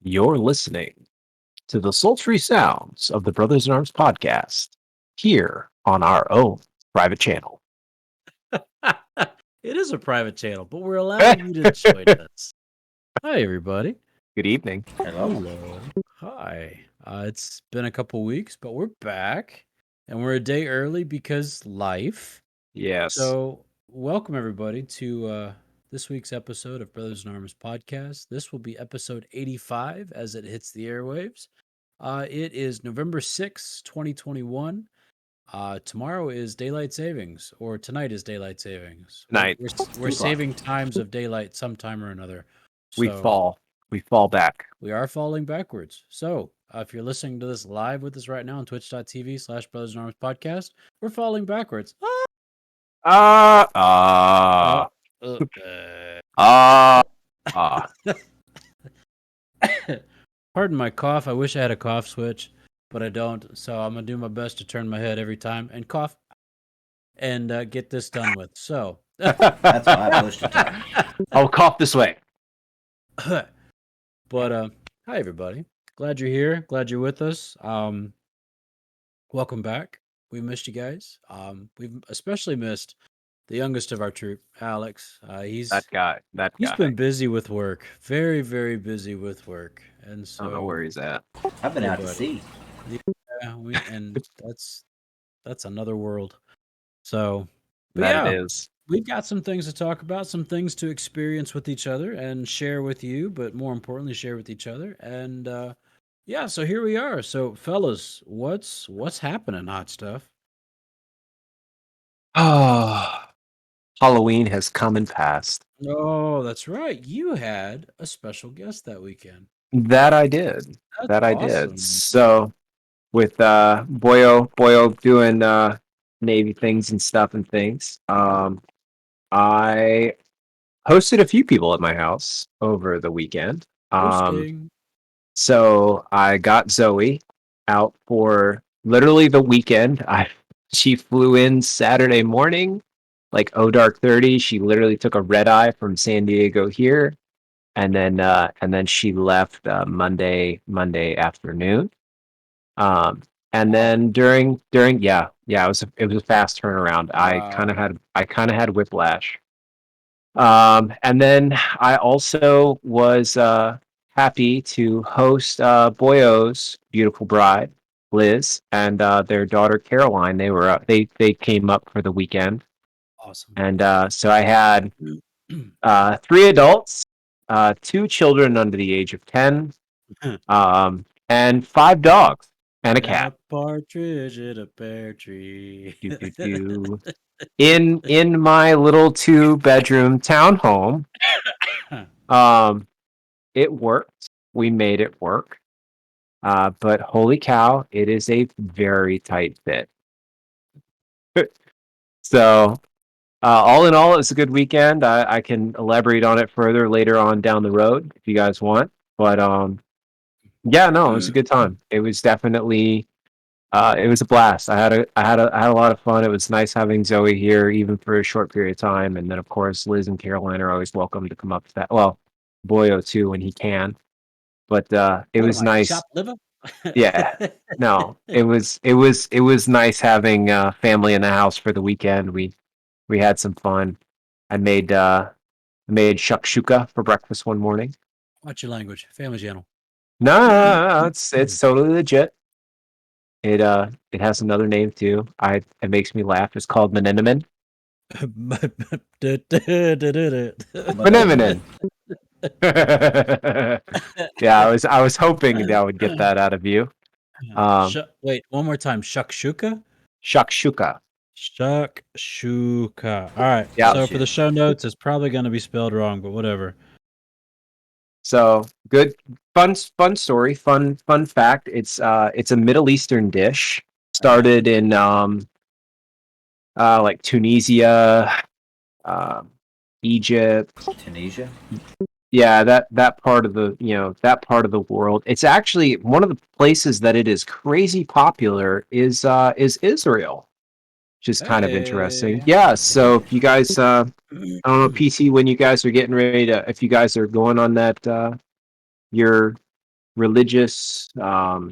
You're listening to the sultry sounds of the Brothers in Arms podcast here on our own private channel. It is a private channel, but we're allowing you to join us. Hi, everybody. Good evening. Hello. Hi. It's been a couple weeks, but we're back, and we're a day early because life. Yes. So, welcome everybody to this week's episode of Brothers in Arms podcast. This will be episode 85 as it hits the airwaves. It is November 6th, 2021. Tomorrow is daylight savings, or tonight is daylight savings. Night. We're saving times of daylight sometime or another. We fall back. We are falling backwards. So if you're listening to this live with us right now on twitch.tv/Brothers in Arms podcast, we're falling backwards. Pardon my cough. I wish I had a cough switch, but I don't. So I'm going to do my best to turn my head every time and cough and get this done with. So that's why I pushed it. I'll cough this way. But hi, everybody. Glad you're here. Glad you're with us. Welcome back. We missed you guys. We've especially missed the youngest of our troop, Alex. He's been busy with work. Very, very busy with work. And so I don't know where he's at. I've been out to sea. Yeah, and that's another world. So It is. We've got some things to talk about, some things to experience with each other and share with you, but more importantly, share with each other. And so here we are. So, fellas, what's happening, hot stuff? Halloween has come and passed. Oh, that's right. You had a special guest that weekend. That I did. That's I awesome. did. So with Boyo doing Navy things and stuff and things. I hosted a few people at my house over the weekend. So I got Zoe out for literally the weekend. She flew in Saturday morning, like dark 30. She literally took a red eye from San Diego here, and then she left Monday afternoon. And then during it was a fast turnaround. Wow. I kind of had whiplash. And then I also was happy to host Boyo's beautiful bride, Liz, and their daughter Caroline. They came up for the weekend. Awesome. And so I had 3 adults, 2 children under the age of 10, and 5 dogs. And a cat. A partridge in a pear tree. In my little 2-bedroom townhome. It worked. We made it work. But holy cow, it is a very tight fit. So all in all, it was a good weekend. I can elaborate on it further later on down the road if you guys want. But it was a good time. It was definitely it was a blast. I had a lot of fun. It was nice having Zoe here, even for a short period of time. And then of course Liz and Caroline are always welcome to come up to that. Well, Boyo too when he can. But it was nice. Chopped liver? Yeah. No, it was nice having family in the house for the weekend. We had some fun. I made shuckshooka for breakfast one morning. Watch your language. Family channel. No, it's totally legit. It has another name too. It makes me laugh. It's called Menemen. Menemen. Yeah, I was hoping that I would get that out of you. Wait, one more time. Shuckshooka? Shuckshooka. Shuckshooka. All right. Yeah. So for the show notes, it's probably going to be spelled wrong, but whatever. So good, fun story, fun fact. It's a Middle Eastern dish. Started in like Tunisia, Egypt. Tunisia. Yeah, that part of the world. It's actually one of the places that it is crazy popular is Israel, which is kind of interesting. Yeah, so if you guys, I don't know, PT, when you guys are getting ready to, if you guys are going on that your religious what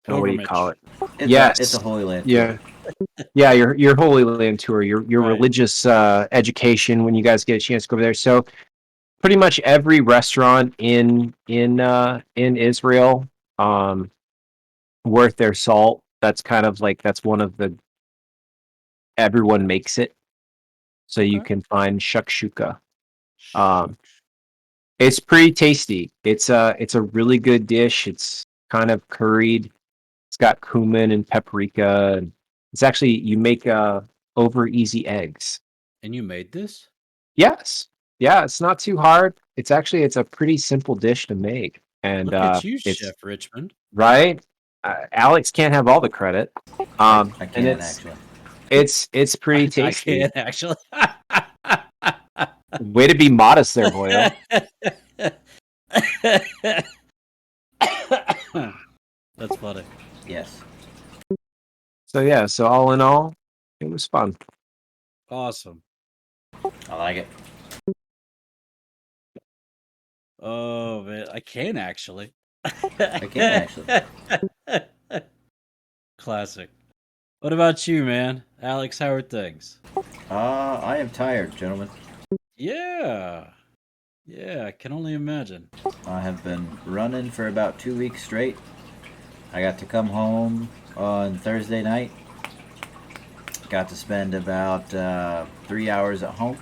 do you call it? It's a Holy Land tour. Yeah. Yeah, your Holy Land tour, your Right. religious education when you guys get a chance to go over there. So pretty much every restaurant in Israel worth their salt. That's kind of like that's one of the everyone makes it. So you Okay. can find shuckshooka. Shucks. It's pretty tasty. It's a really good dish. It's kind of curried. It's got cumin and paprika. And it's actually you make over easy eggs. And you made this? Yes. Yeah, it's not too hard. It's a pretty simple dish to make. And Look at you, it's Chef Richmond. right. Alex can't have all the credit. I And can actually. it's pretty I tasty. can actually. Way to be modest there, Boyo. That's funny. Yes. So yeah, so all in all, it was fun. Awesome. I like it. Oh man, I can actually. I can actually. Classic. What about you, man? Alex, how are things? I am tired, gentlemen. Yeah. Yeah, I can only imagine. I have been running for about 2 weeks straight. I got to come home on Thursday night. Got to spend about 3 hours at home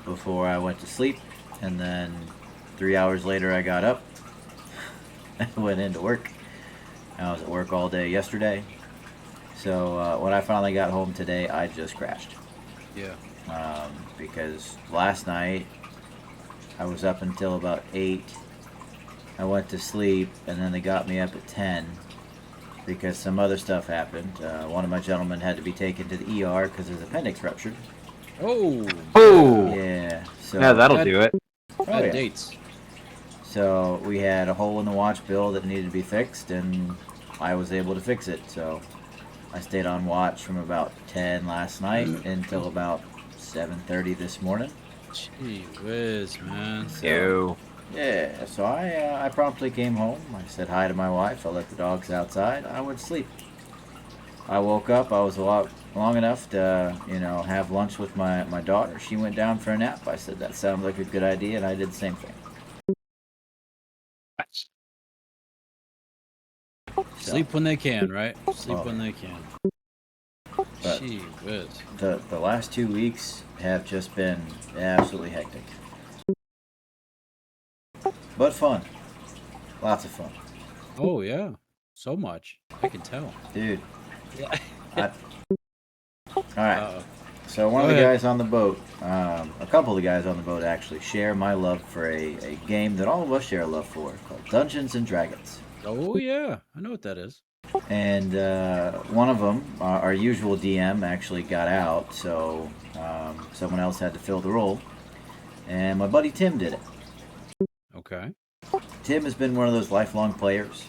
before I went to sleep. And then 3 hours later, I got up and went into work. I was at work all day yesterday. So when I finally got home today, I just crashed. Yeah. Because last night I was up until about 8. I went to sleep, and then they got me up at 10 because some other stuff happened. One of my gentlemen had to be taken to the ER because his appendix ruptured. Oh. Oh, Yeah, so yeah, that'll do it. Bad yeah. dates. So we had a hole in the watch bill that needed to be fixed, and I was able to fix it. So I stayed on watch from about 10 last night until about 7:30 this morning. Gee whiz, man. Ew. Yeah, so I promptly came home. I said hi to my wife. I let the dogs outside. I went to sleep. I woke up. I was long enough to have lunch with my daughter. She went down for a nap. I said that sounds like a good idea, and I did the same thing. So, Sleep when they can, right? Sleep Oh. when they can. But Gee whiz. the last 2 weeks have just been absolutely hectic, but fun. Lots of fun, Oh yeah. So much. I can tell. dude. Yeah. All right. Uh-oh. So one Go of the ahead. guys on the boat, a couple of the guys on the boat actually share my love for a game that all of us share a love for called Dungeons and Dragons. Oh yeah. I know what that is. And one of them, our usual DM, actually got out, so someone else had to fill the role. And my buddy Tim did it. Okay. Tim has been one of those lifelong players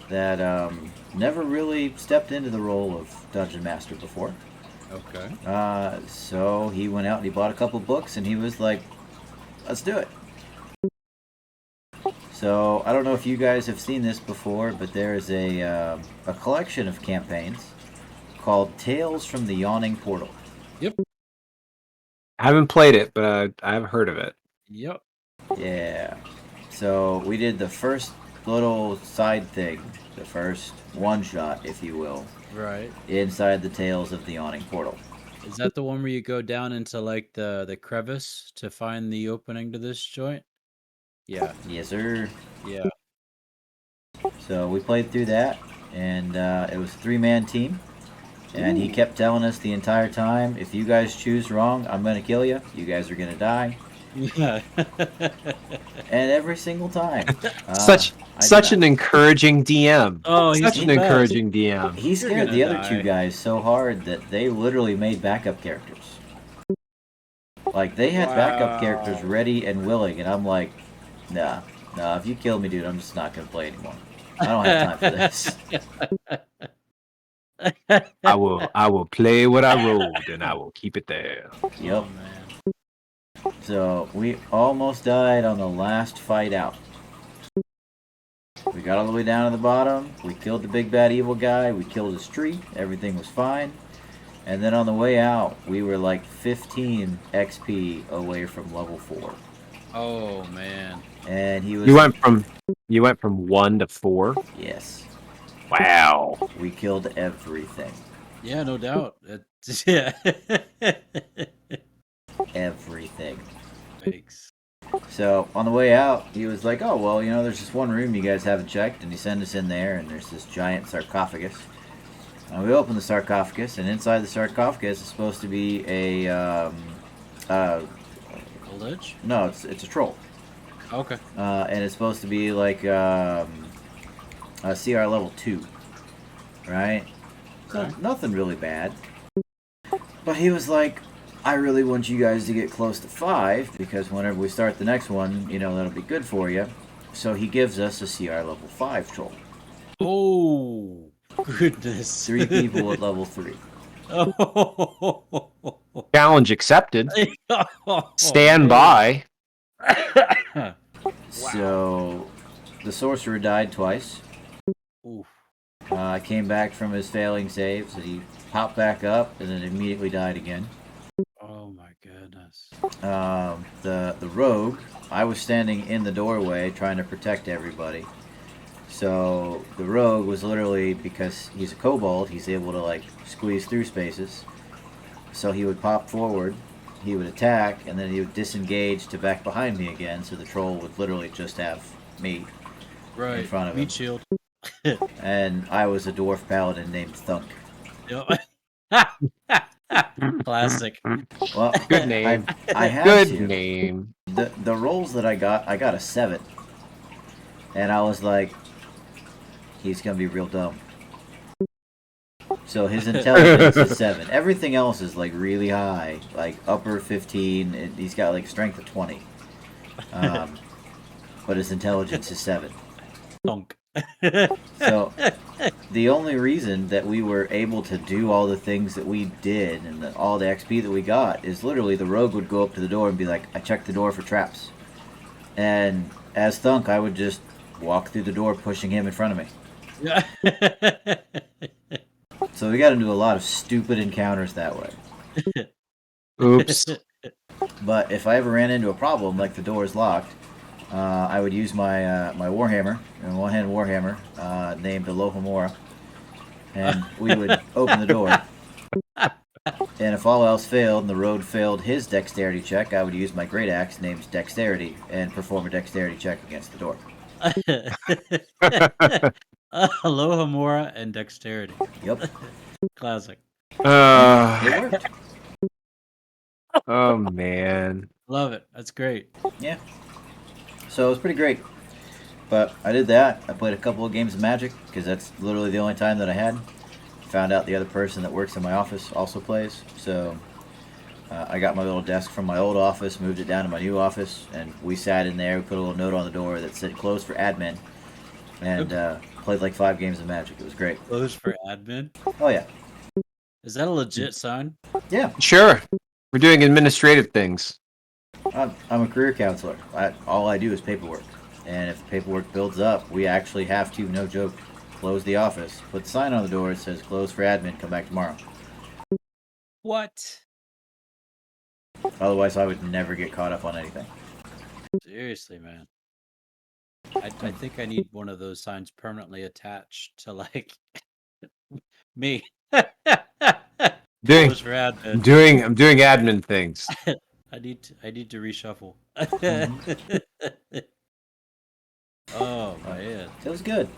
that never really stepped into the role of Dungeon Master before. Okay. So he went out and he bought a couple books, and he was like, let's do it. So I don't know if you guys have seen this before, but there is a collection of campaigns called Tales from the Yawning Portal. Yep. I haven't played it, but I've heard of it. Yep. Yeah. So we did the first little side thing, the first one shot, if you will, Right. inside the Tales of the Yawning Portal. Is that the one where you go down into like the crevice to find the opening to this joint? Yeah. Yes, sir. Yeah. So we played through that, and it was a 3-man team. And he kept telling us the entire time, if you guys choose wrong, I'm going to kill you. You guys are going to die. Yeah. And every single time. Such an encouraging DM. Oh, he's Such the an best. encouraging DM. He You're scared gonna the other die. 2 guys so hard that they literally made backup characters. Like, they had backup characters ready and willing, and I'm like, nah, if you kill me, dude, I'm just not going to play anymore. I don't have time for this. I will play what I rolled, and I will keep it there. Yep. Oh, man. So we almost died on the last fight out. We got all the way down to the bottom. We killed the big bad evil guy. We killed his tree. Everything was fine. And then on the way out, we were like 15 XP away from level 4. Oh man. And he was. You went from 1 to 4. Yes. Wow. We killed everything. Yeah, no doubt. Yeah. Everything. Thanks. So on the way out, he was like, "Oh well, there's this one room you guys haven't checked," and he sent us in there, and there's this giant sarcophagus. And we open the sarcophagus, and inside the sarcophagus is supposed to be a A lich? no, it's a troll, Okay. and it's supposed to be like a CR level 2, right? So Okay. nothing really bad. But he was like, I really want you guys to get close to 5 because whenever we start the next one, that'll be good for you. So he gives us a CR level 5 troll. Oh goodness. 3 people at level 3. Oh. Challenge accepted. Stand by. Wow. So the sorcerer died twice. Oof. Came back from his failing saves, and he popped back up and then immediately died again. Oh my goodness. The rogue, I was standing in the doorway trying to protect everybody. So the rogue was literally, because he's a kobold, he's able to like squeeze through spaces. So he would pop forward, he would attack, and then he would disengage to back behind me again. So the troll would literally just have me Right. in front of him. Meat shield. And I was a dwarf paladin named Thunk. Yep. Classic. Well, Good name. I had Good to. name. The rolls that I got a 7, and I was like, he's gonna be real dumb. So his intelligence is 7. Everything else is like really high, like upper 15. And he's got like strength of 20, but his intelligence is 7. Thunk. So the only reason that we were able to do all the things that we did and all the XP that we got is literally the rogue would go up to the door and be like, I checked the door for traps. And as Thunk, I would just walk through the door pushing him in front of me. Yeah. So we got into a lot of stupid encounters that way. Oops. But if I ever ran into a problem, like the door is locked, I would use my my warhammer, a one-hand warhammer named Alohomora, and we would open the door. And if all else failed and the road failed his dexterity check, I would use my great axe named Dexterity and perform a dexterity check against the door. Aloha Mora and Dexterity. Yep. Classic. It worked. Oh man. Love it. That's great. Yeah. So it was pretty great. But I did that. I played a couple of games of Magic because that's literally the only time that I had. Found out the other person that works in my office also plays. So I got my little desk from my old office, moved it down to my new office, and we sat in there. We put a little note on the door that said "Closed for admin," and played like 5 games of Magic. It was great. Closed for admin. Oh yeah. Is that a legit sign? Yeah. Sure. We're doing administrative things. I'm a career counselor. All I do is paperwork. And if the paperwork builds up, we actually have to, no joke, close the office. Put the sign on the door that says "Closed for admin, come back tomorrow." What? Otherwise, I would never get caught up on anything. Seriously, man. I think I need one of those signs permanently attached to like me. Doing Closed for admin. I'm doing admin things. I need to reshuffle. Mhm. Oh man. It was good.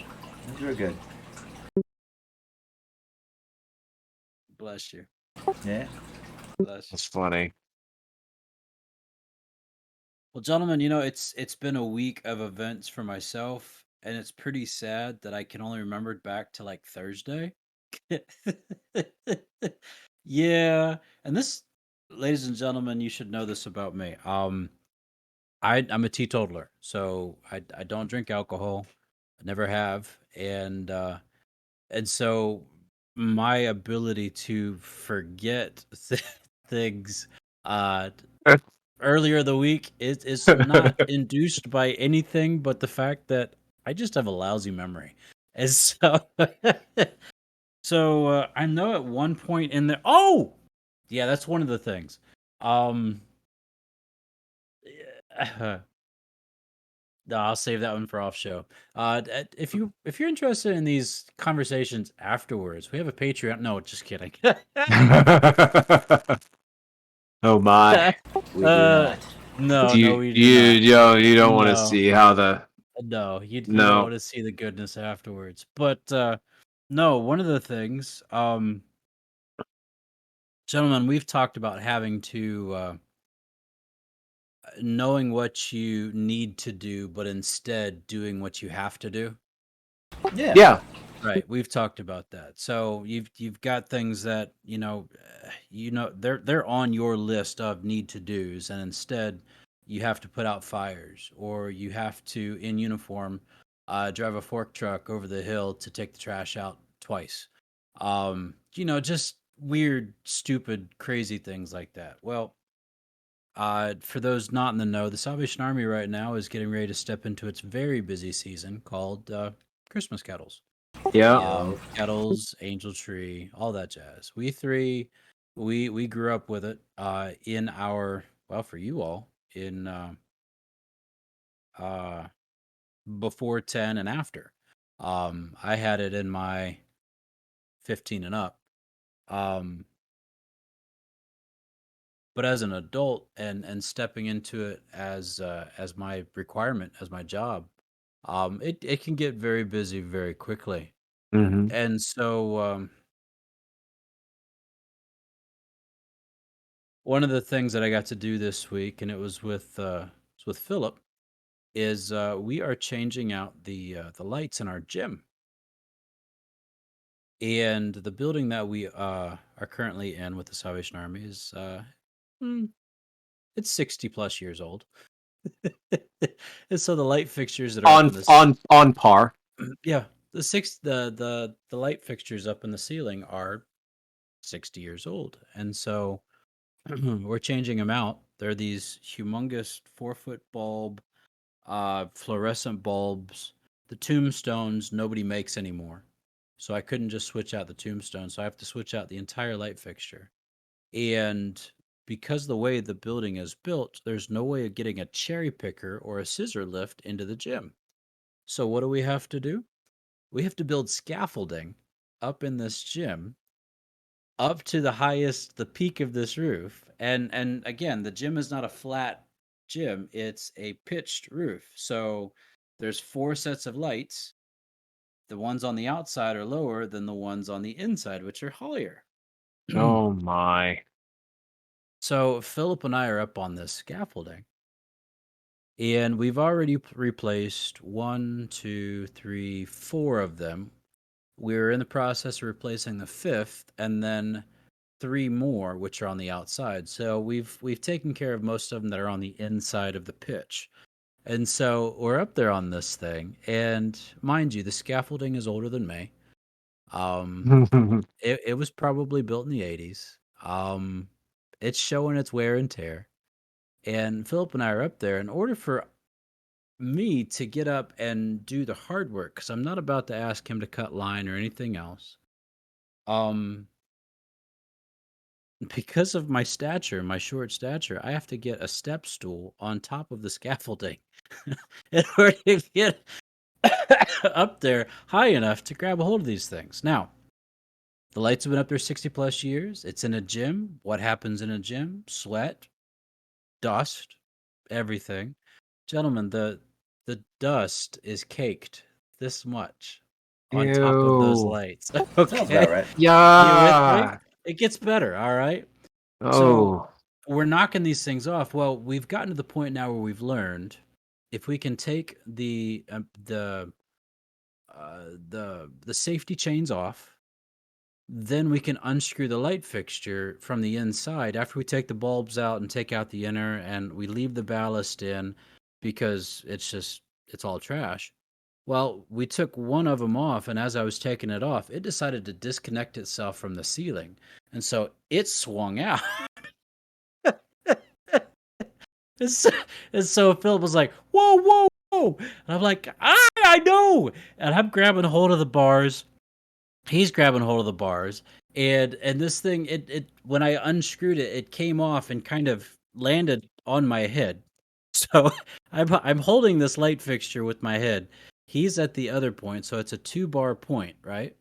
It was real good. Bless you. Yeah. Bless you. That's funny. Well, gentlemen, it's been a week of events for myself, and it's pretty sad that I can only remember back to like Thursday. Yeah, and this, ladies and gentlemen, you should know this about me. I'm a teetotaler, so I don't drink alcohol. I never have, and so my ability to forget things earlier the week. It's not induced by anything but the fact that I just have a lousy memory. And so, I know at one point in there. Oh, yeah, that's one of the things. No, I'll save that one for off show. If you're interested in these conversations afterwards, we have a Patreon. No, just kidding. Oh my! We do not. No, we do not. You don't want to No. see how the No, you don't no. want to see the goodness afterwards. But no, one of the things, gentlemen, we've talked about having to knowing what you need to do, but instead doing what you have to do. Yeah. Right, we've talked about that. So you've got things that they're on your list of need to do's, and instead you have to put out fires, or you have to, in uniform, drive a fork truck over the hill to take the trash out twice. Just weird, stupid, crazy things like that. Well, for those not in the know, the Salvation Army right now is getting ready to step into its very busy season called Christmas carols. Yeah. Kettles, Angel Tree, all that jazz. We three, we grew up with it in our, well, for you all, in before 10 and after. I had it in my 15 and up. But as an adult and stepping into it as my requirement, as my job, it can get very busy very quickly. Mm-hmm. And so one of the things that I got to do this week, and it was with Philip, is we are changing out the lights in our gym. And the building that we are currently in with the Salvation Army is it's 60 plus years old. And so the light fixtures that are up in the on par. yeah, the light fixtures up in the ceiling are 60 years old. And so we're changing them out. They're these humongous 4-foot bulb, fluorescent bulbs. The tombstones nobody makes anymore. So I couldn't just switch out the tombstone. So I have to switch out the entire light fixture. And because the way the building is built, there's no way of getting a cherry picker or a scissor lift into the gym. So what do we have to do? We have to build scaffolding up in this gym up to the peak of this roof. And again, the gym is not a flat gym, it's a pitched roof. So there's 4 sets of lights. The ones on the outside are lower than the ones on the inside, which are higher. Oh my! So Philip and I are up on this scaffolding, and we've already replaced 1, 2, 3, 4 of them. We're in the process of replacing the 5th, and then 3 more, which are on the outside. So we've taken care of most of them that are on the inside of the pitch. And so we're up there on this thing, and mind you, the scaffolding is older than me. It was probably built in the 80s. It's showing its wear and tear. And Philip and I are up there. In order for me to get up and do the hard work, because I'm not about to ask him to cut line or anything else, because of my stature, my short stature, I have to get a step stool on top of the scaffolding in order to get up there high enough to grab a hold of these things. Now, the lights have been up there 60 plus years. It's in a gym. What happens in a gym? Sweat, dust, everything. Gentlemen, the dust is caked this much on top of those Ew. lights. Sounds about Okay. right. You with Yeah. me? It gets better, all right? Oh. So we're knocking these things off. Well, we've gotten to the point now where we've learned if we can take the safety chains off, then we can unscrew the light fixture from the inside after we take the bulbs out and take out the inner, and we leave the ballast in because it's all trash. Well, we took one of them off, and as I was taking it off, it decided to disconnect itself from the ceiling, and so it swung out. and so Philip was like, "Whoa, whoa, whoa!" And I'm like, I know. And I'm grabbing hold of the bars. He's grabbing hold of the bars, and this thing, it when I unscrewed it, it came off and kind of landed on my head. So I'm holding this light fixture with my head. He's at the other point, so it's a 2-bar point, right?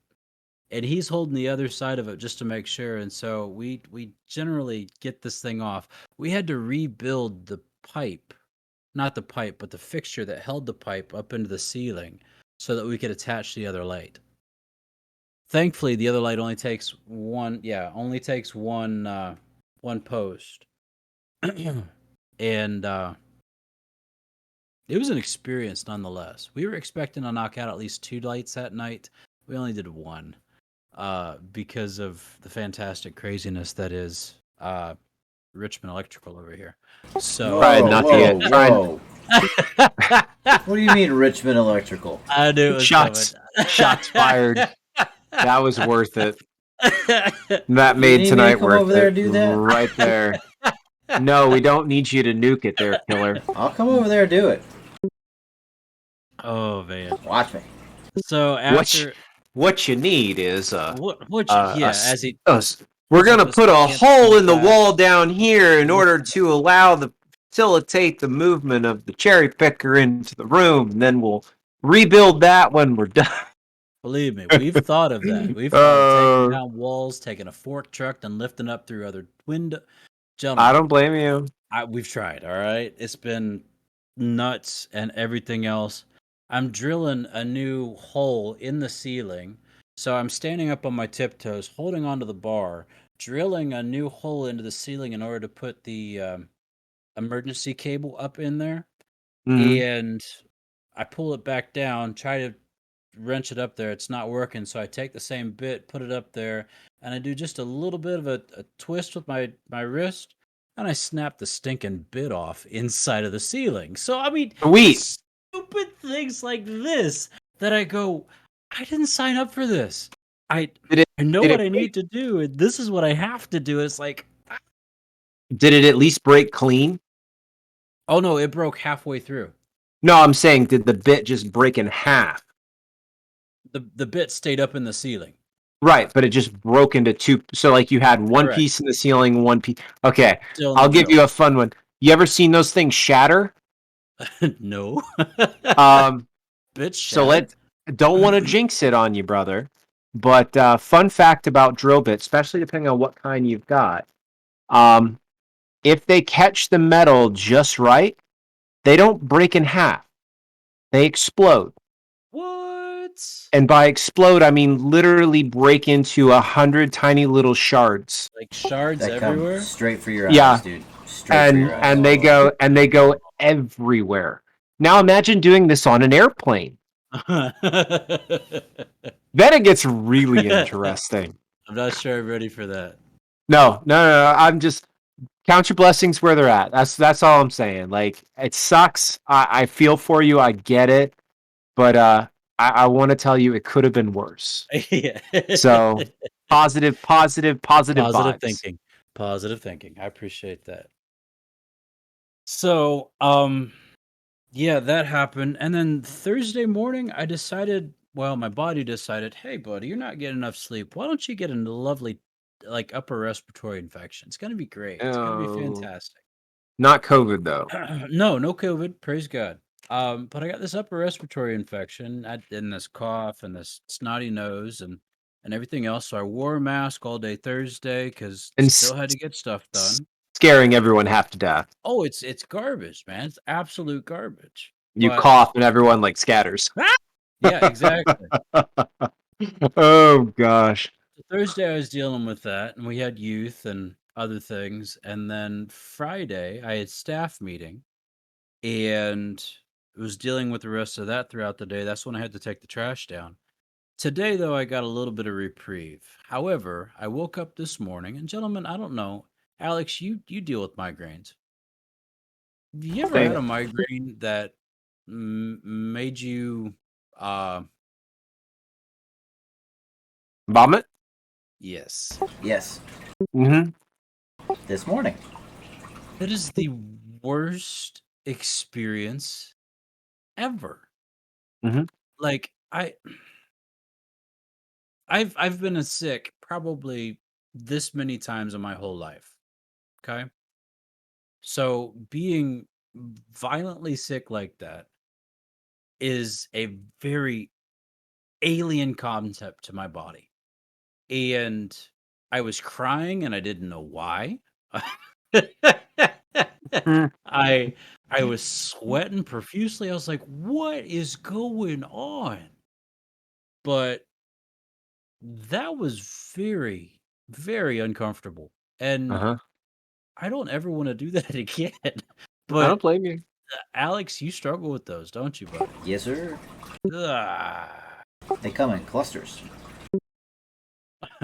And he's holding the other side of it just to make sure. And so we generally get this thing off. We had to rebuild the pipe, not the pipe, but the fixture that held the pipe up into the ceiling so that we could attach the other light. Thankfully, the other light only takes one. Yeah, only takes one post, and it was an experience nonetheless. We were expecting to knock out at least 2 lights that night. We only did 1, because of the fantastic craziness that is Richmond Electrical over here. So Tried not to get- whoa. What do you mean, Richmond Electrical? I knew it was Shots fired. That was worth it. That You made need me to tonight come worth over there it. and do that? Right there. No, we don't need you to nuke it there, killer. I'll come over there and do it. Oh man! Watch me. So after What you need is as he we're gonna put a Against hole in the that. wall down here in order to facilitate the movement of the cherry picker into the room, and then we'll rebuild that when we're done. Believe me, we've thought of that. We've thought of taking down walls, taking a fork truck, and lifting up through other windows. Gentlemen, I don't blame you. we've tried. All right, it's been nuts and everything else. I'm drilling a new hole in the ceiling, so I'm standing up on my tiptoes, holding onto the bar, drilling a new hole into the ceiling in order to put the emergency cable up in there, Mhm. and I pull it back down, try to wrench it up there. It's not working, so I take the same bit, put it up there, and I do just a little bit of a twist with my wrist, and I snap the stinking bit off inside of the ceiling. So I mean, Sweet. stupid things like this that I go, I didn't sign up for this. I know did what it I need to do, and this is what I have to do. It's like, Did it at least break clean? oh no, it broke halfway through. No, I'm saying, did the bit just break in half? The bit stayed up in the ceiling. Right, but it just broke into 2. So, like, you had one Correct. piece in the ceiling, one piece. Okay, Still in the I'll give drill. you a fun one. You ever seen those things shatter? No. Bitch. So don't want to jinx it on you, brother. But fun fact about drill bits, especially depending on what kind you've got, if they catch the metal just right, they don't break in half. They explode. What? And by explode, I mean literally break into 100 tiny little shards. Like shards That everywhere? comes straight for your eyes, Yeah. dude. Straight for your eyes. And they go everywhere. Now imagine doing this on an airplane. Then it gets really interesting. I'm not sure I'm ready for that. No. I'm just count your blessings where they're at. That's all I'm saying. Like, it sucks. I feel for you. I get it. But I want to tell you, it could have been worse. Yeah. So positive vibes. thinking. Positive thinking. I appreciate that. So, yeah, that happened. And then Thursday morning, my body decided, hey, buddy, you're not getting enough sleep. Why don't you get a lovely, like, upper respiratory infection? It's going to be great. It's going to be fantastic. Not COVID, though. No COVID. Praise God. But I got this upper respiratory infection and this cough and this snotty nose and everything else. So I wore a mask all day Thursday because still had to get stuff done. Scaring everyone half to death. Oh, it's garbage, man. It's absolute garbage. You cough and everyone like scatters. Yeah, exactly. Oh gosh. Thursday I was dealing with that, and we had youth and other things, and then Friday I had staff meeting, and was dealing with the rest of that throughout the day. That's when I had to take the trash down. Today, though, I got a little bit of reprieve. However, I woke up this morning, and gentlemen, I don't know, Alex, you deal with migraines. Have you ever had a migraine that made you vomit? Yes. Yes. Mm-hmm. This morning. That is the worst experience ever. Mhm. Like I've been a sick probably this many times in my whole life. Okay. So being violently sick like that is a very alien concept to my body. And I was crying and I didn't know why. Mm. I was sweating profusely. I was like, "What is going on?" But that was very, very uncomfortable. And Uh-huh. I don't ever want to do that again. I don't But blame you. Alex, you struggle with those, don't you, buddy? Yes, sir. Ah. They come in clusters.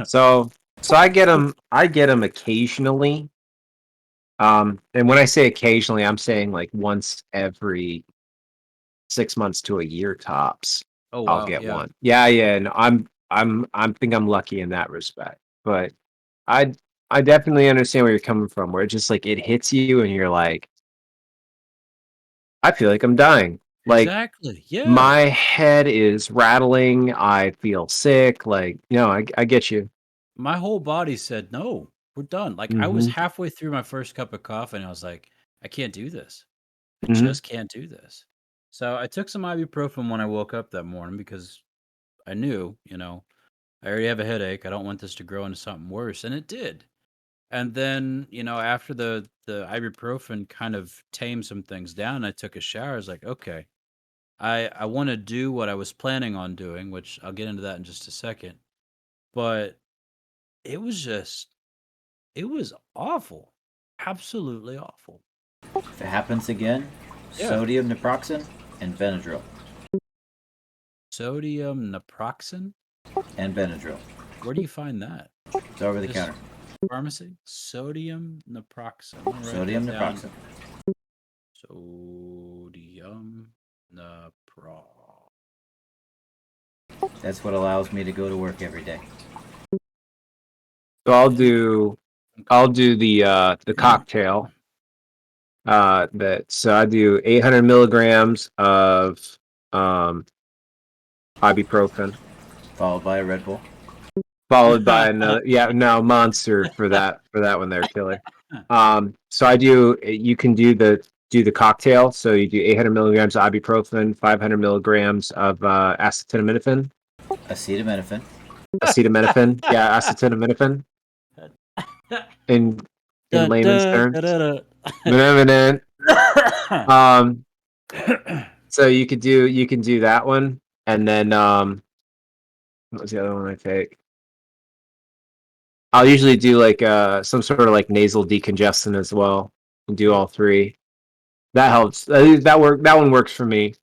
So I get them. I get them occasionally. And when I say occasionally, I'm saying like once every 6 months to a year tops. Oh I'll wow, get yeah. one. Yeah, yeah. And I'm think I'm lucky in that respect. But I I definitely understand where you're coming from. Where it just like it hits you and you're like, I feel like I'm dying. Like Exactly. Yeah. my head is rattling. I feel sick. Like, I get you. My whole body said, "No, we're done." Like I was Mm-hmm. halfway through my first cup of coffee and I was like, "I can't do this. I Mm-hmm. just can't do this." So I took some ibuprofen when I woke up that morning because I knew, I already have a headache. I don't want this to grow into something worse, and it did. And then, after the ibuprofen kind of tamed some things down, I took a shower. I was like, "Okay, I want to do what I was planning on doing," which I'll get into that in just a second. But it was just it was awful. Absolutely awful. If it happens again, Yeah. sodium naproxen and Benadryl. Sodium naproxen? And Benadryl. Where do you find that? It's over the Just counter. pharmacy? Sodium naproxen. I'm gonna write Sodium that down. naproxen. Sodium napro. That's what allows me to go to work every day. So I'll do the cocktail. So I do 800 milligrams of um ibuprofen, Followed by a Red Bull. followed by another monster for that one there, killer. So you can do the cocktail. So you do 800 milligrams of ibuprofen, 500 milligrams of acetaminophen, Acetaminophen. acetaminophen in Dun, layman's dun, terms. da-da-da. Minute. Um, so you can do that one, and then what was the other one I take? I'll usually do like some sort of like nasal decongestant as well, and do all three. That helps. That one works for me.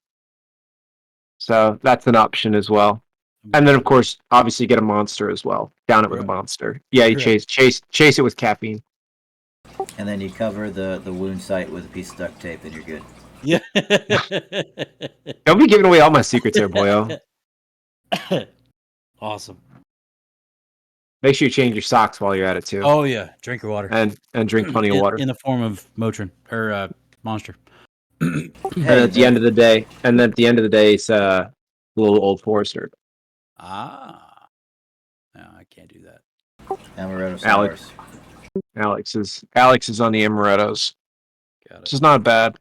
So that's an option as well. And then of course, obviously get a monster as well. Down it with a Right. monster. Yeah, you Right. chase it with caffeine. And then you cover the wound site with a piece of duct tape and you're good. Yeah. Don't be giving away all my secrets there, boyo. Awesome. Make sure you change your socks while you're at it too. Oh yeah, drink your water. And drink plenty of water. In the form of Motrin or Monster. And Hey, at the end of the day, it's a little Old Forester. Ah. No, I can't do that. Amaretto Alex. sours. Alex is on the amarettos. Got Which it. is not bad.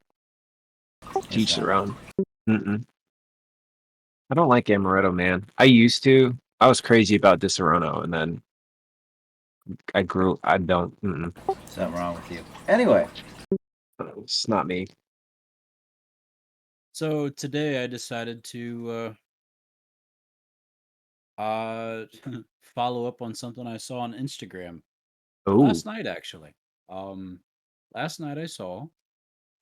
It's Teach not. their own. I don't like amaretto, man. I used to. I was crazy about Disaronno, and then I grew. I don't. Something wrong with you. Anyway, It's not me. So today I decided to follow up on something I saw on Instagram Oh, last night actually. Um Last night I saw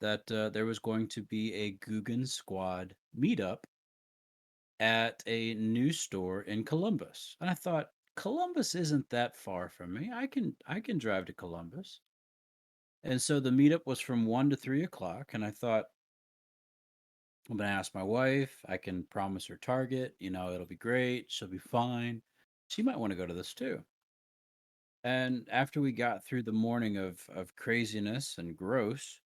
that there was going to be a Guggen Squad meetup at a news store in Columbus. And I thought Columbus isn't that far from me. I can drive to Columbus. And so the meetup was from 1 to 3 o'clock. And I thought, I'm going to ask my wife. I can promise her Target. It'll be great. She'll be fine. She might want to go to this too. And after we got through the morning of craziness and gross,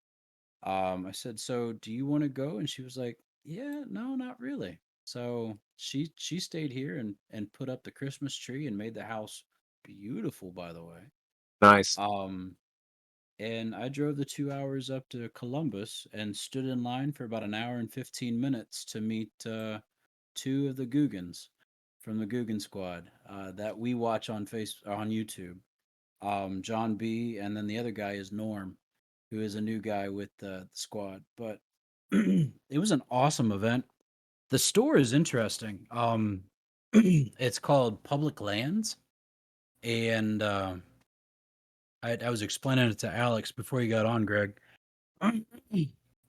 I said, "So, do you want to go?" And she was like, "Yeah, no, not really." So she stayed here and put up the Christmas tree and made the house beautiful, by the way. Nice. Um, and I drove the 2 hours up to Columbus and stood in line for about an hour and 15 minutes to meet two of the Googans from the Guggen Squad that we watch on YouTube. John B, and then the other guy is Norm, who is a new guy with the squad. But it was an awesome event. The store is interesting. It's called Public Lands, and I was explaining it to Alex before you got on, Greg.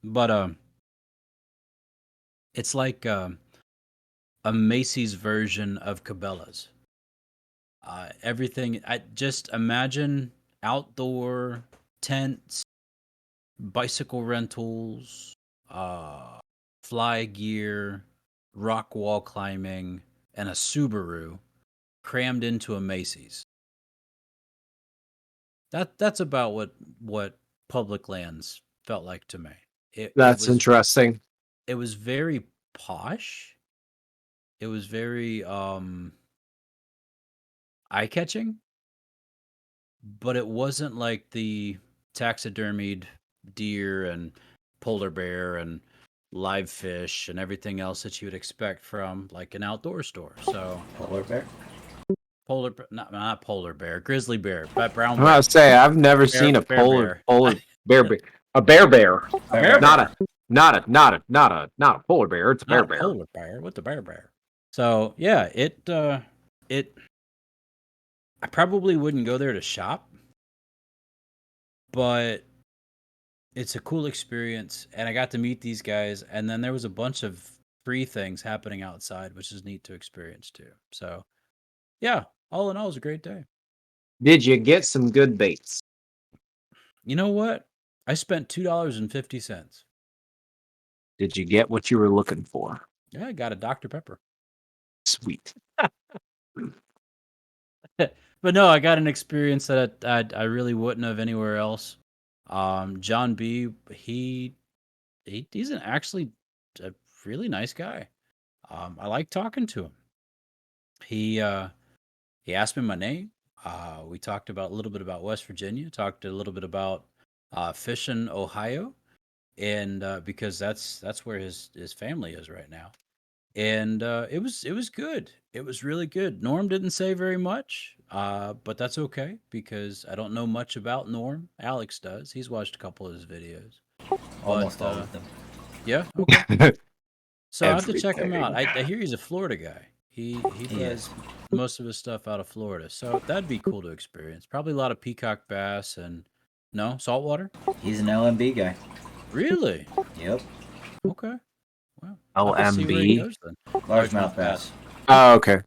But it's like a Macy's version of Cabela's. Everything. I just imagine outdoor tents, bicycle rentals, fly gear, rock wall climbing, and a Subaru crammed into a Macy's. That's about what public lands felt like to me. It That's was interesting. it was very posh. It was very eye catching, but it wasn't like the taxidermied deer and polar bear and live fish and everything else that you would expect from like an outdoor store. So Polar bear. not polar bear, grizzly bear, but brown I'm bear, about to say I've never bear, seen a bear, polar bear, a bear, a bear, not bear. not a polar bear. It's a bear Not a bear. polar bear with the bear. So yeah, it. I probably wouldn't go there to shop, but it's a cool experience, and I got to meet these guys, and then there was a bunch of free things happening outside, which is neat to experience too. So yeah, all in all, it was a great day. Did you get some good baits? You know what? I spent $2.50. Did you get what you were looking for? Yeah, I got a Dr. Pepper. Sweet. But no, I got an experience that I really wouldn't have anywhere else. John B, he's actually a really nice guy. I like talking to him. He asked me my name. We talked about a little bit about West Virginia. Talked a little bit about fishing Ohio, and because that's where his family is right now. And it was good. It was really good. Norm didn't say very much, but that's okay because I don't know much about Norm. Alex does. He's watched a couple of his videos. Almost But all of them. yeah, okay. So I have to check him Everything. out. I hear he's a Florida guy. He does most of his stuff out of Florida. So that'd be cool to experience. Probably a lot of peacock bass and no saltwater. He's an LMB guy. Really? Yep. Okay. Well, I'll have to see where he LMB? goes then. Largemouth bass. Oh, okay.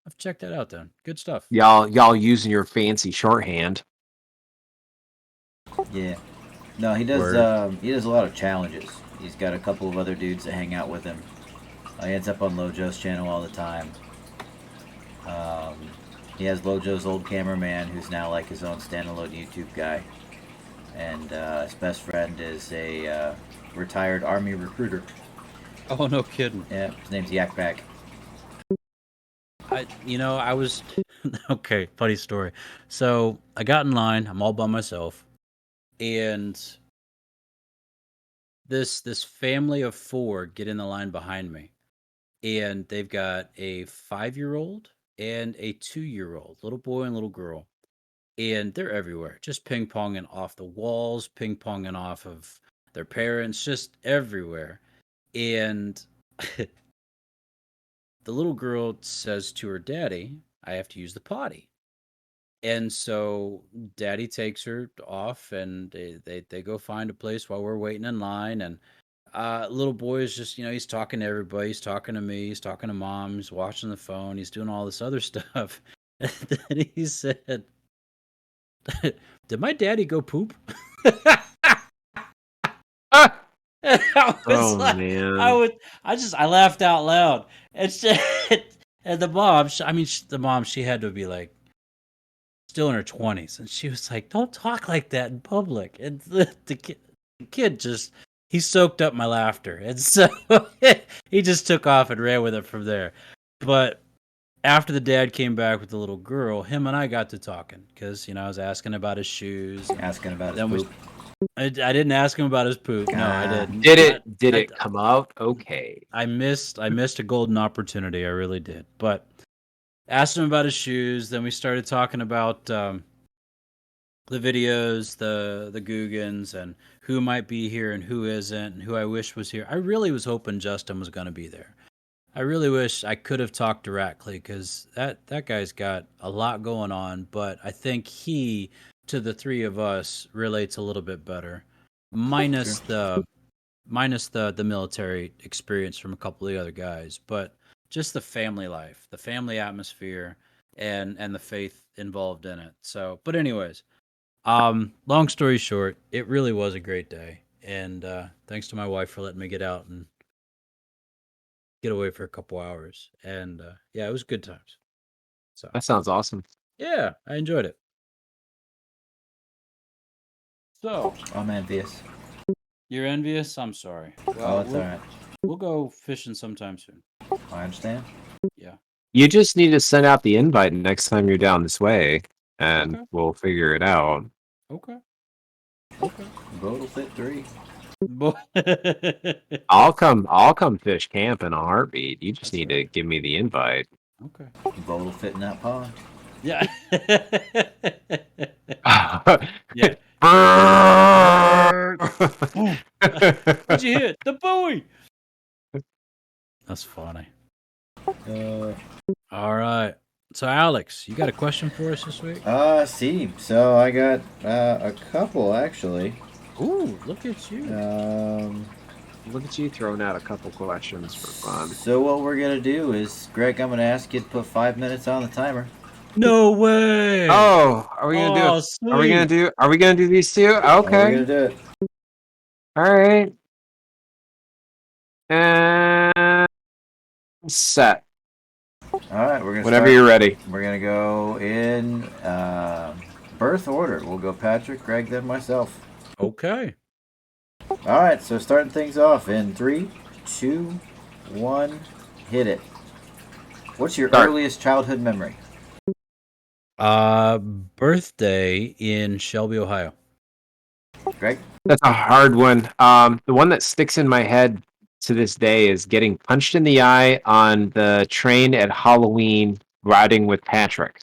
I've checked that out then. Good stuff. Y'all using your fancy shorthand. Yeah. No, he does. He does a lot of challenges. He's got a couple of other dudes that hang out with him. He ends up on Lojo's channel all the time. He has Lojo's old cameraman, who's now like his own standalone YouTube guy, and his best friend is a retired Army recruiter. Oh, no kidding. Yeah, his name's Yakback. I was okay. Funny story. So I got in line. I'm all by myself, and this family of four get in the line behind me, and they've got a 5-year-old and a 2-year-old, little boy and little girl, and they're everywhere, just ping ponging off the walls, ping ponging off of their parents, just everywhere, and the little girl says to her daddy, I have to use the potty. And so daddy takes her off and they go find a place while we're waiting in line. And little boy is just, he's talking to everybody. He's talking to me. He's talking to mom. He's watching the phone. He's doing all this other stuff. And then he said, did my daddy go poop? Ah! And I was Oh, like, man. I laughed out loud. And the mom, she had to be like, still in her 20s, and she was like, don't talk like that in public. And the kid, kid he soaked up my laughter, and so he just took off and ran with it from there. But after the dad came back with the little girl, him and I got to talking because I was asking about his shoes. Asking about his poop. I didn't ask him about his poop. No, I didn't. Did it come out okay? I missed a golden opportunity. I really did. But asked him about his shoes. Then we started talking about the videos, the Googans, and who might be here and who isn't, and who I wish was here. I really was hoping Justin was going to be there. I really wish I could have talked directly because that guy's got a lot going on. But I think he, to the three of us, relates a little bit better, minus the military experience from a couple of the other guys, but just the family life, the family atmosphere, and the faith involved in it. So, but anyways, long story short, it really was a great day, and thanks to my wife for letting me get out and get away for a couple hours, and yeah, it was good times. So That sounds awesome. yeah, I enjoyed it. So I'm envious. you're envious? I'm sorry. Oh, it's all right. We'll go fishing sometime soon. I understand. Yeah. You just need to send out the invite next time you're down this way, and Okay. we'll figure it out. Okay. Boat will fit 3. I'll come fish camp in a heartbeat. You just need to give me the invite. Okay. Boat will fit in that pond. Yeah. Yeah. What'd you hit? The buoy. That's funny. All right. So, Alex, you got a question for us this week? See. So I got a couple actually. Ooh, look at you. Look at you throwing out a couple questions for fun. So what we're gonna do is, Greg, I'm gonna ask you to put 5 minutes on the timer. No way. Oh, are we gonna Sweet. Are we gonna do these two? We're Okay. gonna do it. All right. And set. All right, we're gonna. Whenever you're ready. We're gonna go in birth order. We'll go Patrick, Greg, then myself. Okay. All right, so starting things off in 3, 2, 1, hit it. What's your Start. earliest childhood memory? Birthday in Shelby, Ohio. Greg? That's a hard one. The one that sticks in my head to this day is getting punched in the eye on the train at Halloween riding with Patrick.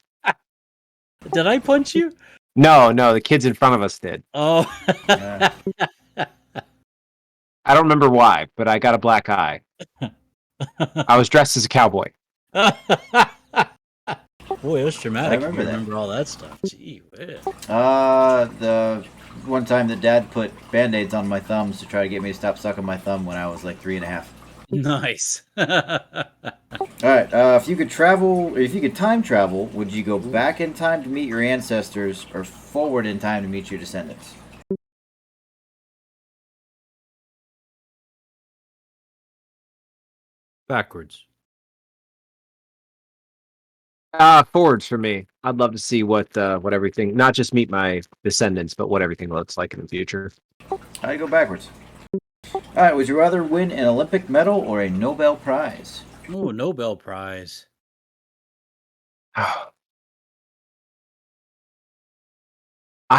Did I punch you? No, the kids in front of us did. Oh. I don't remember why, but I got a black eye. I was dressed as a cowboy. Boy, it was traumatic. I remember all that stuff. Gee whiz. The one time that Dad put Band-Aids on my thumbs to try to get me to stop sucking my thumb when I was like 3.5. Nice. All right, if you could time travel, would you go back in time to meet your ancestors or forward in time to meet your descendants? Backwards. Forwards for me. I'd love to see what everything, not just meet my descendants, but what everything looks like in the future. I go backwards. All right, would you rather win an Olympic medal or a Nobel Prize? Oh, Nobel Prize. I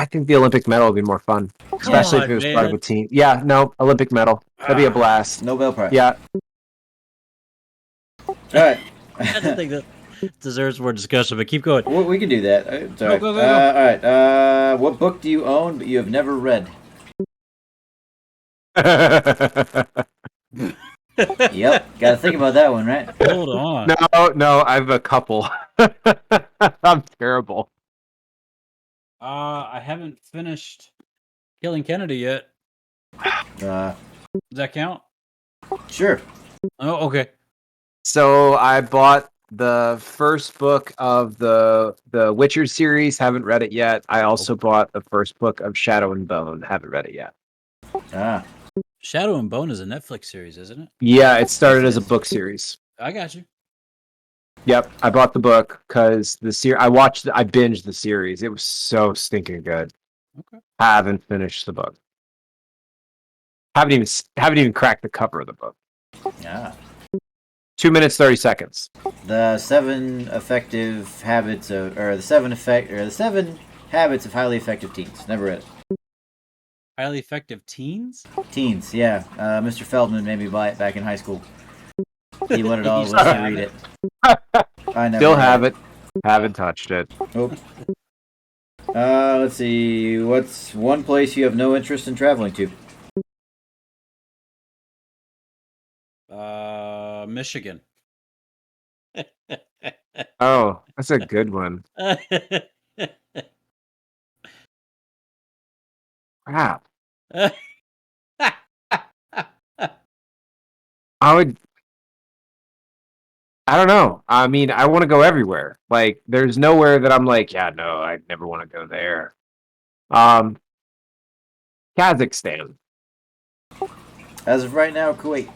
think the Olympic medal would be more fun, especially if it was part of a team. Yeah, no, Olympic medal. That'd be a blast. Nobel Prize. Yeah. All right. I don't think that deserves more discussion, but keep going. We can do that. Sorry. Go. All right. What book do you own but you have never read? Yep. Got to think about that one, right? Hold on. No, I have a couple. I'm terrible. I haven't finished Killing Kennedy yet. Does that count? Sure. Oh, okay. So I bought the first book of the Witcher series. Haven't read it yet. I also bought the first book of Shadow and Bone. Haven't read it yet. Shadow and Bone is a Netflix series, isn't it? Yeah, it started as a book series. I got you. Yep, I bought the book because I binged the series. It was so stinking good. Okay. Haven't finished the book. Haven't even cracked the cover of the book. Yeah. 2 minutes 30 seconds. The 7 effective habits of, or the 7 habits of highly effective teens. Never read it. Highly effective teens? Teens, yeah. Mr. Feldman made me buy it back in high school. He wanted all of You us to still read have it. I never Still read have it. Haven't touched it. Nope. Let's see. What's one place you have no interest in traveling to? Michigan. Oh, that's a good one. Crap. I don't know. I mean, I want to go everywhere. Like, there's nowhere that I'm like, yeah, no, I never want to go there. Kazakhstan. As of right now, Kuwait.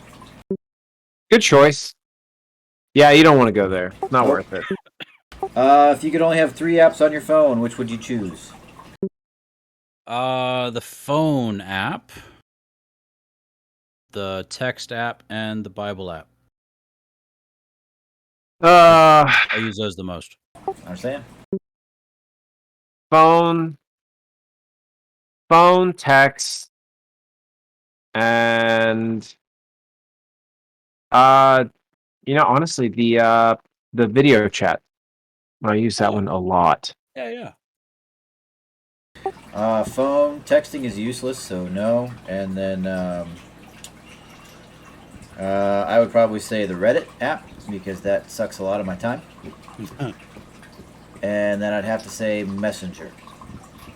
Good choice. Yeah, you don't want to go there. Not worth it. If you could only have 3 apps on your phone, which would you choose? The phone app, the text app, and the Bible app. I use those the most. Understand? Phone, text, and honestly, the video chat. I use that one a lot. Yeah. Phone texting is useless, so no. And then I would probably say the Reddit app because that sucks a lot of my time. And then I'd have to say Messenger.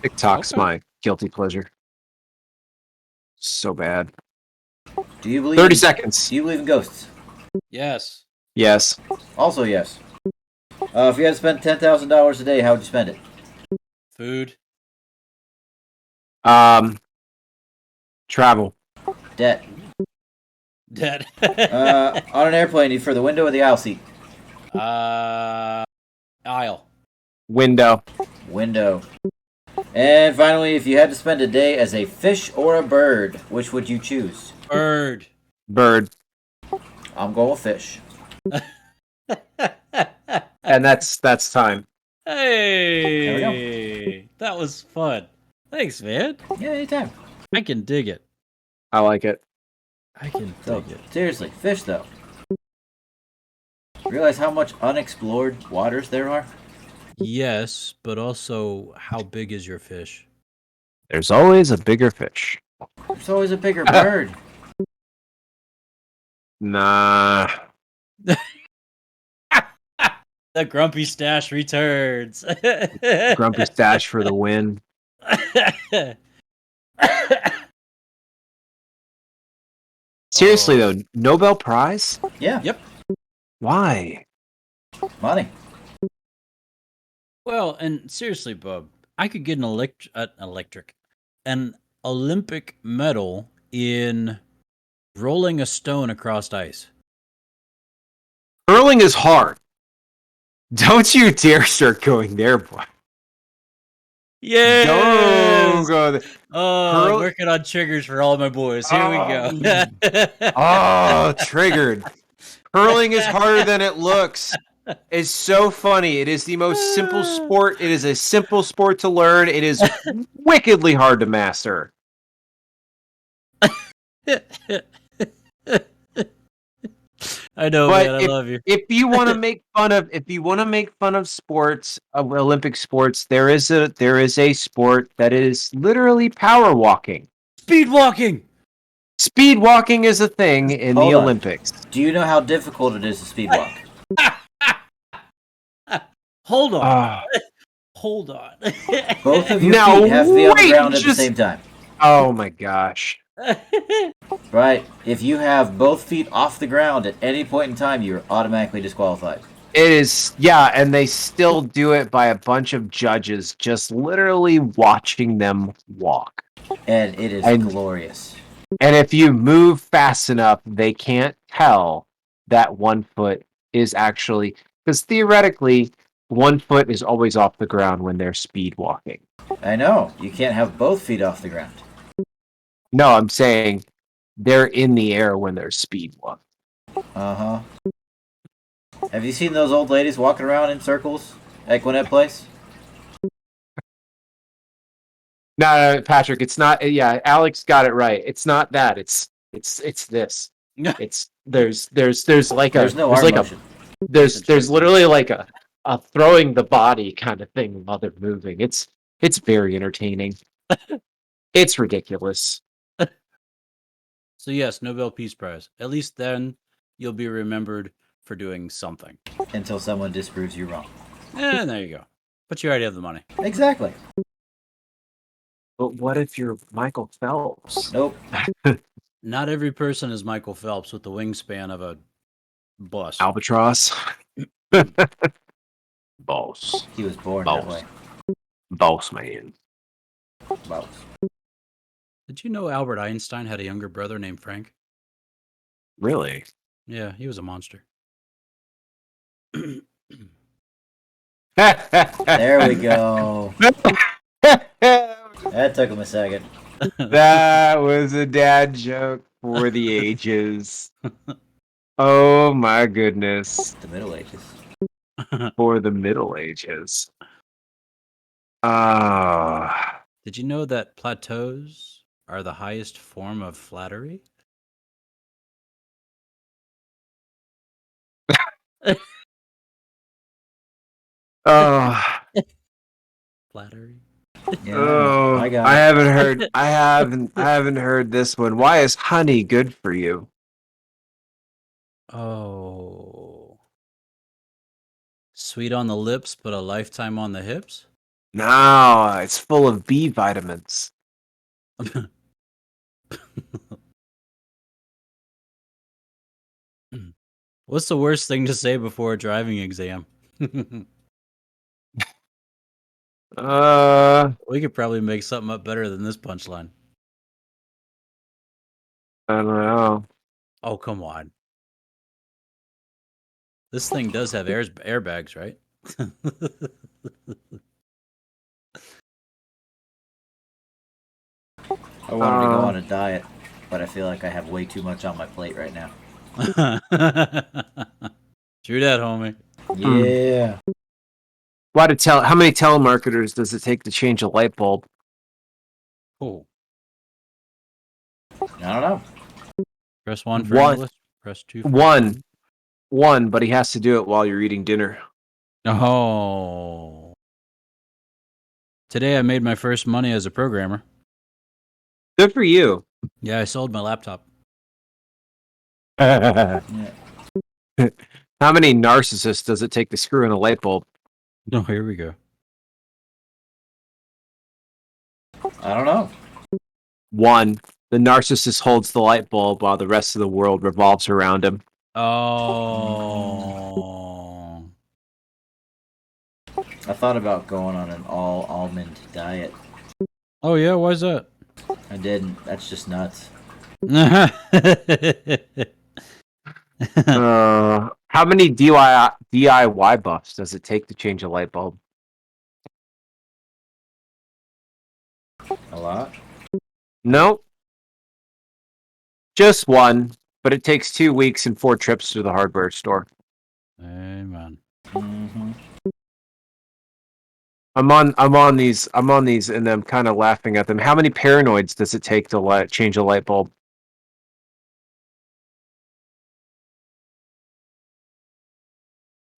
TikTok's my guilty pleasure. So bad. Do you believe 30 seconds. Do you believe in ghosts? Yes. Yes. Also, yes. If you had to spend $10,000 a day, how would you spend it? Food. Travel. Debt. Dead. On an airplane, for the window or the aisle seat? Aisle. Window. Window. And finally, if you had to spend a day as a fish or a bird, which would you choose? Bird. Bird. I'm going with fish. And that's time. Hey, that was fun. Thanks, man. Yeah, anytime. I can dig it. I like it. I can So, dig it. seriously, fish though. Realize how much unexplored waters there are? Yes, but also, how big is your fish? There's always a bigger fish. There's always a bigger bird. Nah. The grumpy stash returns. Grumpy stash for the win. Seriously though, Nobel Prize? Yeah. Yep. Why? Money. Well, and seriously, Bub, I could get an Olympic medal in rolling a stone across ice. Curling is hard. Don't you dare start going there, boy. Yeah. Don't go there. Oh, I'm working on triggers for all my boys. Here we go. Oh, triggered. Curling is harder than it looks. It's so funny. It is the most simple sport. It is a simple sport to learn. It is wickedly hard to master. I know, But man. I love you. If you want to make fun of sports, of Olympic sports, there is a sport that is literally power walking. Speed walking. Speed walking is a thing in Hold the on. Olympics. Do you know how difficult it is to speed walk? Hold on. Ah. Hold on. Both of your Now, feet have to be on the wait, ground at the just- same time. Oh my gosh. Right? If you have both feet off the ground at any point in time, you're automatically disqualified. It is, yeah, and they still do it by a bunch of judges just literally watching them walk. And it is And- glorious. And if you move fast enough, they can't tell that one foot is actually, because theoretically, one foot is always off the ground when they're speed walking. I know. You can't have both feet off the ground. No, I'm saying they're in the air when there's speed one. Uh-huh. Have you seen those old ladies walking around in circles at Gwinnett Place? No, Patrick, it's not. Yeah, Alex got it right. It's not that. It's this. It's there's like There's no arm motion. there's literally like a throwing the body kind of thing while they're moving. It's very entertaining. It's ridiculous. So yes, Nobel Peace Prize. At least then you'll be remembered for doing something. Until someone disproves you wrong. And there you go. But you already have the money. Exactly. But what if you're Michael Phelps? Nope. Not every person is Michael Phelps with the wingspan of a bus. Albatross. Boss. He was born Boss. that way. Boss man. Boss. Did you know Albert Einstein had a younger brother named Frank? Really? Yeah, he was a monster. There we go. That took him a second. That was a dad joke for the ages. Oh my goodness. The Middle Ages. For the Middle Ages. Ah. Did you know that plateaus are the highest form of flattery? Oh. Flattery. Yeah, Oh, I got I it. haven't heard this one. Why is honey good for you? Oh. Sweet on the lips, but a lifetime on the hips? No, it's full of B vitamins. What's the worst thing to say before a driving exam? We could probably make something up better than this punchline. I don't know. Oh, come on. This thing does have airbags, right? I wanted to go on a diet, but I feel like I have way too much on my plate right now. True that, homie. Yeah. How many telemarketers does it take to change a light bulb? Oh. I don't know. Press 1 for One. English. Press 2 for One, but he has to do it while you're eating dinner. Oh. Today I made my first money as a programmer. Good for you. Yeah, I sold my laptop. Yeah. How many narcissists does it take to screw in a light bulb? Oh, here we go. I don't know. One. The narcissist holds the light bulb while the rest of the world revolves around him. Oh. I thought about going on an all almond diet. Oh, yeah? Why's that? I didn't. That's just nuts. How many DIY buffs does it take to change a light bulb? A lot. Nope. Just one, but it takes 2 weeks and 4 trips to the hardware store. Amen. Mm-hmm. I'm on these, and I'm kind of laughing at them. How many paranoids does it take to change a light bulb?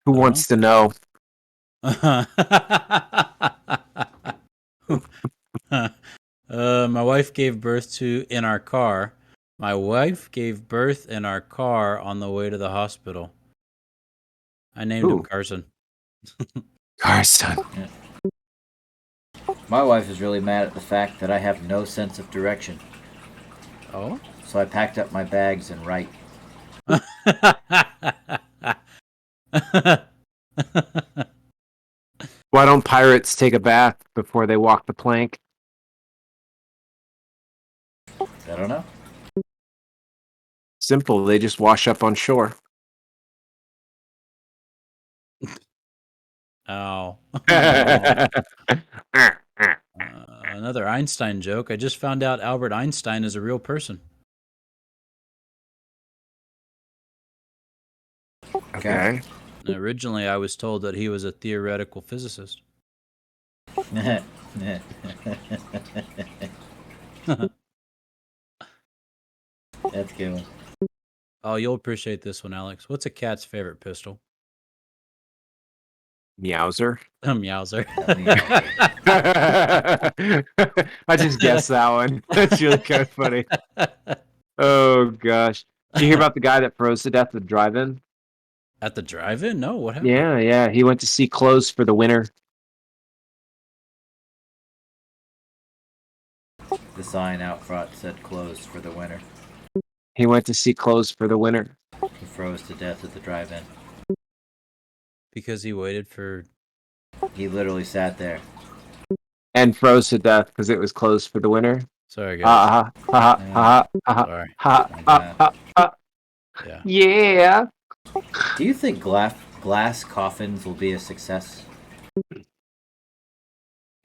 Who wants to know? My wife gave birth in our car. My wife gave birth in our car on the way to the hospital. I named him Ooh. Carson. Carson. Yeah. My wife is really mad at the fact that I have no sense of direction. Oh? So I packed up my bags and write. Why don't pirates take a bath before they walk the plank? I don't know. Simple. They just wash up on shore. Oh. Another Einstein joke. I just found out Albert Einstein is a real person. Okay. Originally, I was told that he was a theoretical physicist. That's a good one. Oh, you'll appreciate this one, Alex. What's a cat's favorite pistol? Meowser. Meowser. I just guessed that one. That's really kind of funny. Oh gosh. Did you hear about the guy that froze to death at the drive-in? At the drive-in? No, what happened? Yeah. He went to see clothes for the winter. The sign out front said closed for the winter. He went to see clothes for the winter. He froze to death at the drive-in. Because he waited for... He literally sat there. And froze to death because it was closed for the winter. Sorry, guys. Sorry. Yeah. Yeah. Do you think glass coffins will be a success?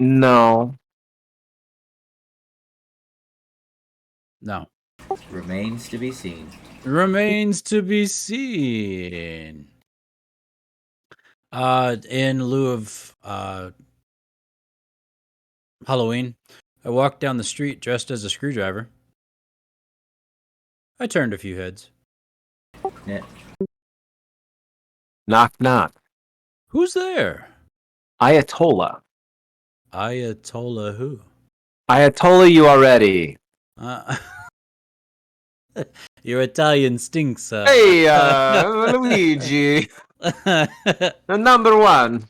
No. No. Remains to be seen. Remains to be seen. In lieu of Halloween, I walked down the street dressed as a screwdriver. I turned a few heads. Yeah. Knock knock. Who's there? Ayatollah. Ayatollah who? Ayatollah you already. Your Italian stinks. Hey, Luigi. The number one.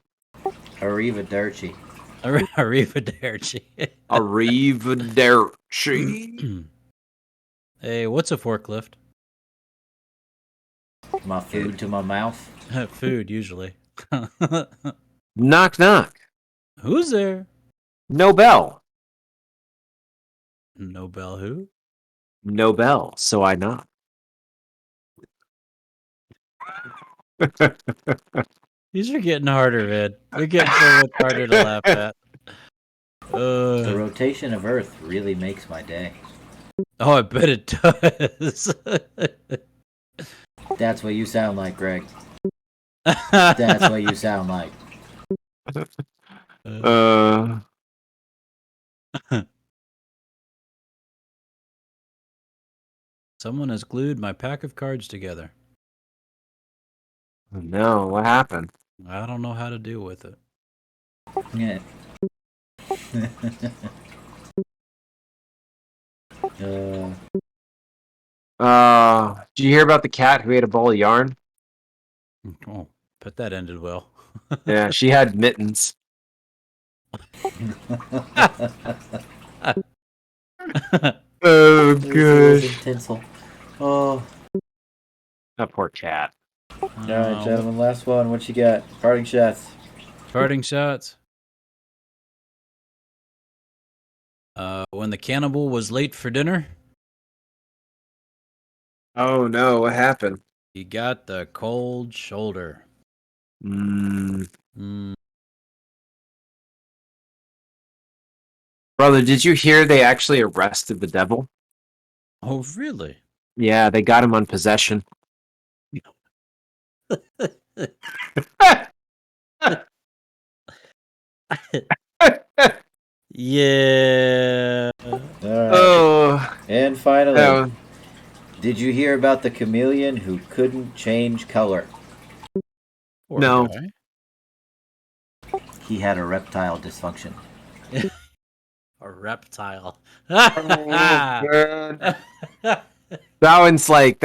Arrivederci. Arrivederci. Arrivederci. Hey, what's a forklift? My food to my mouth. Food, usually. Knock knock. Who's there? Nobel. Nobel who? Nobel, so I knock. These are getting harder, man. They're getting so much harder to laugh at. The rotation of Earth really makes my day. Oh, I bet it does. That's what you sound like, Greg. That's what you sound like. Someone has glued my pack of cards together. No, what happened? I don't know how to deal with it. Yeah. Did you hear about the cat who ate a bowl of yarn? Oh, bet that ended well. Yeah, she had mittens. Oh, good. Tinsel. Oh. That poor cat. All right, gentlemen, last one. What you got? Parting shots. Parting shots. When the cannibal was late for dinner, Oh no, what happened? he got the cold shoulder. Brother, did you hear they actually arrested the devil? Oh, really? Yeah, they got him on possession. Yeah. All right. Oh. And finally, did you hear about the chameleon who couldn't change color? Poor No. guy. He had a reptile dysfunction. A reptile. That one's like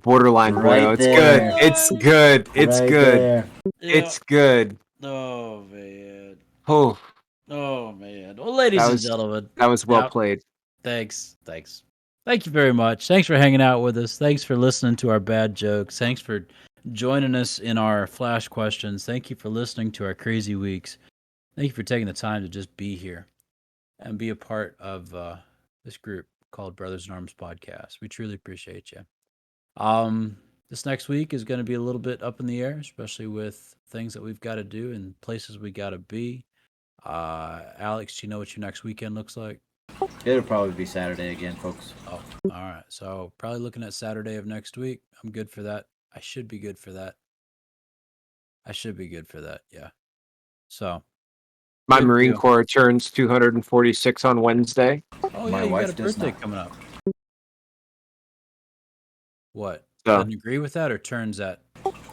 borderline Right boyo. It's there. good. It's good. It's Right good. there. It's good. Oh, man. Oh, Oh, man. Well, ladies and gentlemen. that was well Yep. played. Thanks. Thank you very much. Thanks for hanging out with us. Thanks for listening to our bad jokes. Thanks for joining us in our flash questions. Thank you for listening to our crazy weeks. Thank you for taking the time to just be here and be a part of this group called Brothers in Arms Podcast. We truly appreciate you. This next week is going to be a little bit up in the air, especially with things that we've got to do and places we got to be. Alex, do you know what your next weekend looks like? It'll probably be Saturday again, folks. Oh, all right. So probably looking at Saturday of next week. I'm good for that. I should be good for that. I should be good for that. Yeah. So. My Good Marine deal. Corps turns 246 on Wednesday. Oh My yeah, you got wife a does birthday not. coming up. What? So Doesn't agree with that or turns that?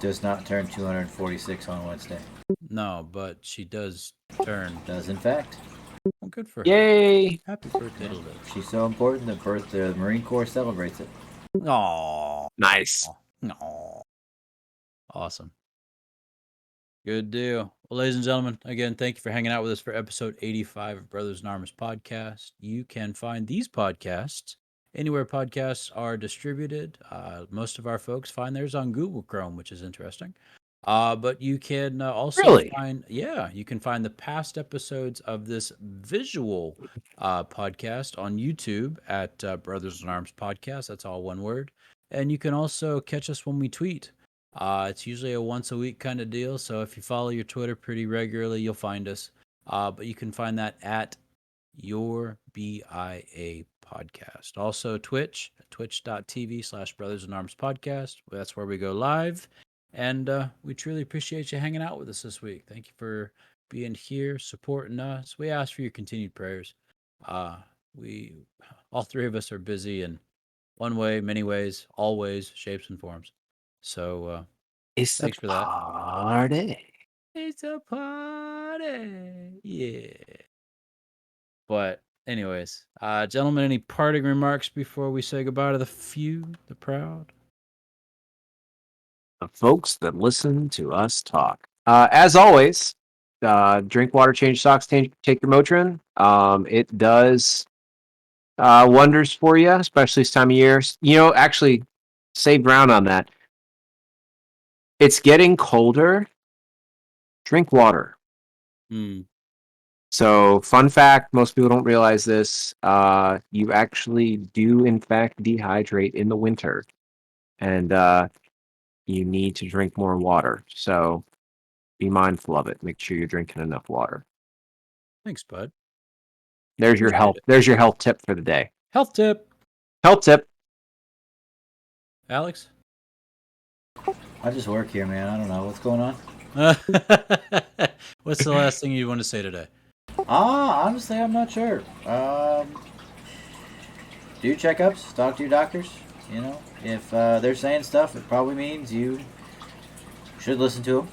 Does not turn 246 on Wednesday. No, but she does turn. Does in fact. Well, good for her. yay! Happy birthday Yeah. to Liz. She's so important that the Marine Corps celebrates it. Aww. Nice. Aww. Awesome. Good deal. Well, ladies and gentlemen, again, thank you for hanging out with us for episode 85 of Brothers in Arms podcast. You can find these podcasts anywhere podcasts are distributed. Most of our folks find theirs on Google Chrome, which is interesting. But you can also Really? you can find the past episodes of this visual podcast on YouTube at Brothers in Arms podcast. That's all one word. And you can also catch us when we tweet. It's usually a once a week kind of deal. So if you follow your Twitter pretty regularly, you'll find us. But you can find that at your BIA podcast. Also Twitch, twitch.tv/Brothers in Arms podcast. That's where we go live. And we truly appreciate you hanging out with us this week. Thank you for being here, supporting us. We ask for your continued prayers. We all three of us are busy in one way, many ways, always, shapes and forms. So It's thanks the for that. party. It's a party. Yeah. But anyways, gentlemen, any parting remarks before we say goodbye to the few, the proud? The folks that listen to us talk. As always, drink water, change socks, take your Motrin. It does wonders for you, especially this time of year. Actually, save ground on that. It's getting colder. Drink water. So, fun fact, most people don't realize this. You actually do, in fact, dehydrate in the winter. And you need to drink more water. So, be mindful of it. Make sure you're drinking enough water. Thanks, bud. There's your Appreciate health. it. There's your health tip for the day. Health tip. Health tip. Alex? I just work here, man. I don't know what's going on. What's the last thing you want to say today? Honestly, I'm not sure. Do checkups, talk to your doctors. If they're saying stuff, it probably means you should listen to them.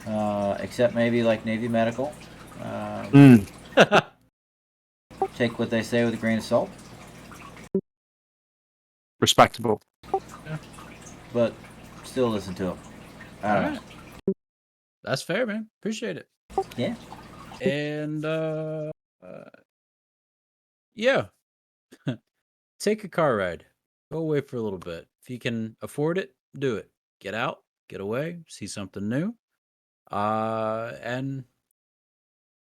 Yeah. Except maybe like Navy Medical. Take what they say with a grain of salt. Respectable. But still listen to them. I don't know. That's fair, man. Appreciate it. Yeah. And yeah. Take a car ride. Go away for a little bit. If you can afford it, do it. Get out, get away, see something new. And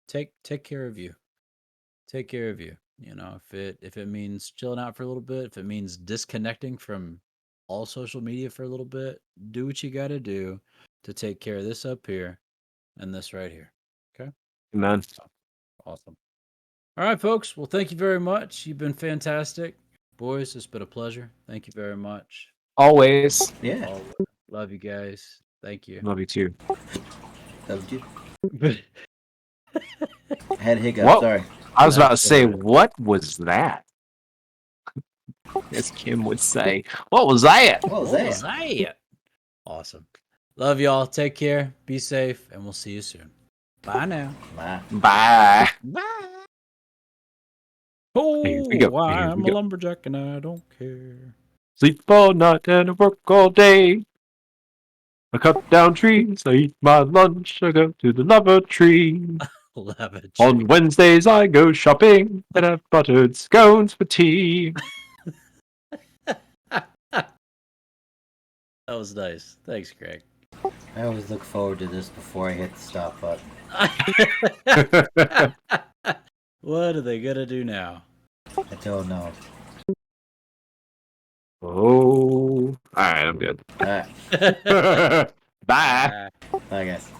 take care of you. Take care of you. If it means chilling out for a little bit, if it means disconnecting from all social media for a little bit, do what you got to do to take care of this up here and this right here. Okay? Amen. Awesome. All right, folks. Well, thank you very much. You've been fantastic. Boys, it's been a pleasure. Thank you very much. Always. Yeah. Always. Love you guys. Thank you. Love you too. Loved you. I had a hiccup. Whoa. Sorry. I was about to say, what was that? As Kim would say, what was that? What was that? Awesome. Love y'all. Take care. Be safe. And we'll see you soon. Bye now. Bye. Bye. Bye. Here we go. Oh, Here I'm we a go. lumberjack and I don't care. Sleep all night and I work all day. I cut down trees, I eat my lunch, I go to the lavatory. Lavatory. On Wednesdays I go shopping and have buttered scones for tea. That was nice. Thanks, Greg. I always look forward to this before I hit the stop button. What are they gonna do now? I don't know. Oh, all right, I'm good. All right. Bye. Bye, guys.